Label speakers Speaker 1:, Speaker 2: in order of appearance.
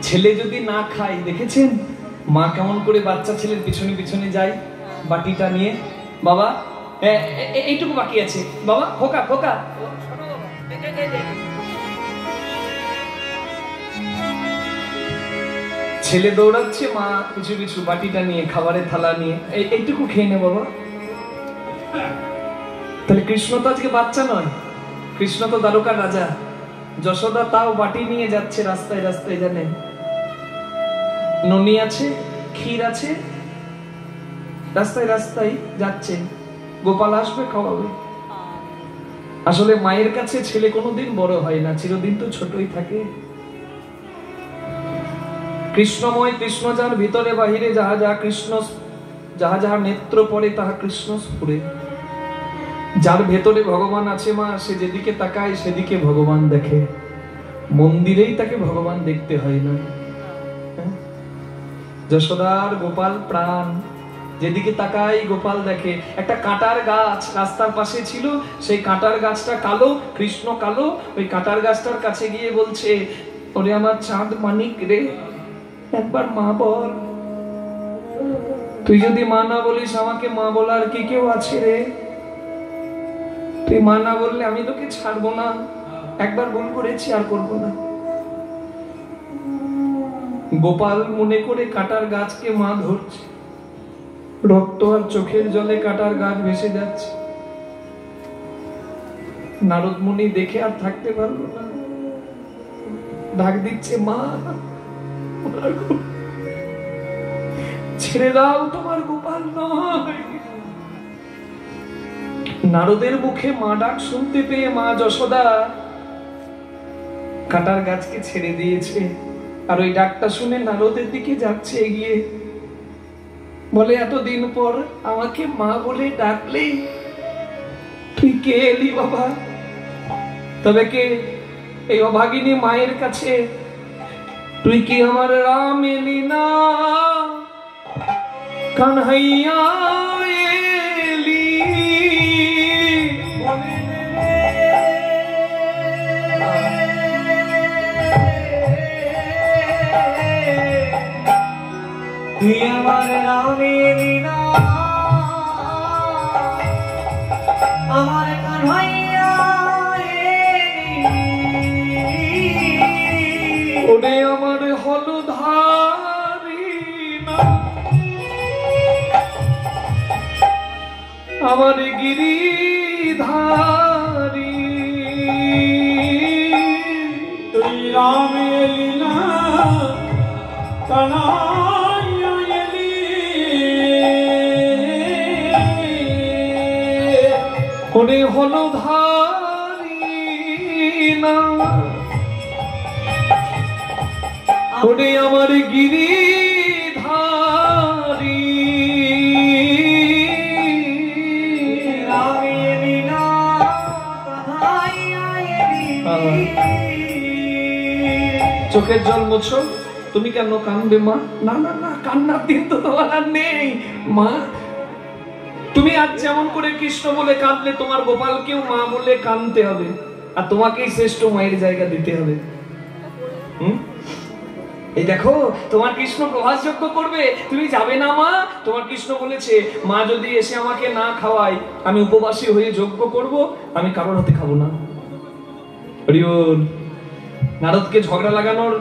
Speaker 1: ছেলে যদি না খায়, দেখেছেন মা কেমন করে বাচ্চা ছেলের পিছনে পিছনে যায় বাটিটা নিয়ে, বাবা এইটুকু বাকি আছে, বাবা খোকা খোকা। ছেলে দৌড়াচ্ছে, মা পিছু পিছু বাটিটা নিয়ে, খাবারের থালা নিয়ে, এইটুকু খেয়ে নে বাবা। তাহলে কৃষ্ণ তো আজকে বাচ্চা নয়, কৃষ্ণ তো দ্বারকার রাজা। যশোদা তাও বাটি নিয়ে যাচ্ছে রাস্তায় রাস্তায়, জানেন ননি আছে, ক্ষীর আছে, রাস্তায় রাস্তায় যাচ্ছে, গোপাল আসবে খাওয়াবে। আসলে মায়ের কাছে ছেলে কোনোদিন বড় হয় না, চিরদিন তো ছোটই থাকে। কৃষ্ণময়, কৃষ্ণ যার ভিতরে বাহিরে, যাহা যাহা কৃষ্ণ, যাহা যাহা নেত্র পড়ে তাহা কৃষ্ণ স্ফুরে। যার ভেতরে ভগবান আছে মা, সে যেদিকে তাকায় সেদিকে ভগবান দেখে, মন্দিরেই তাকে ভগবান দেখতে হয় না। যশোদার গোপাল প্রাণ, যেদিকে তাকাই গোপাল দেখে। একটা কাঁটার গাছ রাস্তার পাশে ছিল, সেই কাঁটার গাছটা কালো, কৃষ্ণ কালো। ওই কাঁটার গাছটার কাছে গিয়ে বলছে, ওরে আমার চাঁদ মানিক রে, একবার মা বল। তুই যদি মা না বলিস, আমাকে মা বলার কি কেউ আছে রে? তুই মা না বললে আমি তোকে ছাড়বো না, একবার ভুল করেছি আর করবো না। গোপাল মনে করে কাঁটার গাছকে মা ধরছে, রক্ত আর চোখের জলে কাঁটার গাছ ভেসে যাচ্ছে। নারদ মুনি দেখে আর থাকতে পারলো না, ডাক দিচ্ছে, মা ছেড়ে দাও, তোমার গোপাল নয়। নারদের মুখে মা ডাক শুনতে পেয়ে মা যশোদা কাঁটার গাছকে ছেড়ে দিয়েছে। আর ওই ডাকটা শুনে নারদের দিকে যাচ্ছে এগিয়ে, বলে, এতদিন পর আমাকে মা বলে ডাকলে, তুই কে এলি বাবা? তবে কে? এই অভাগিনী মায়ের কাছে তুই কি আমার রাম এলি না, কানহাইয়া এলি?
Speaker 2: তুই আমার রাম এলি না, আমার কানহাইয়া এলি।
Speaker 1: ওরে আমার হলধারি না, আমার গিরিধারি।
Speaker 2: তুই রাম এলি না, কানহাইয়া এলি।
Speaker 1: ওরে হলধারি না, ওরে আমার গিরিধারি।
Speaker 2: রাম এলি না, কানহাইয়া এলি।
Speaker 1: চোখের জল মোছো। তুমি কেন কাঁদবে মা? না না না, কান্নার দিন তো তোমার আর নেই মা। তুমি আজ যেমন করে কৃষ্ণ বলে কাঁদলে, তোমার গোপালকেও মা বলে কাঁদতে হবে, আর তোমাকেই শ্রেষ্ঠ মায়ের জায়গা দিতে হবে। এই দেখো, তোমার কৃষ্ণ প্রভাসযজ্ঞ করবে, তুমি যাবে না মা? তোমার কৃষ্ণ বলেছে, মা যদি এসে আমাকে না খাওয়ায়, আমি উপবাসী হয়ে যজ্ঞ করব, আমি কারোর হাতে খাবো না। হরি বল। নারদকে ঝগড়া লাগানোর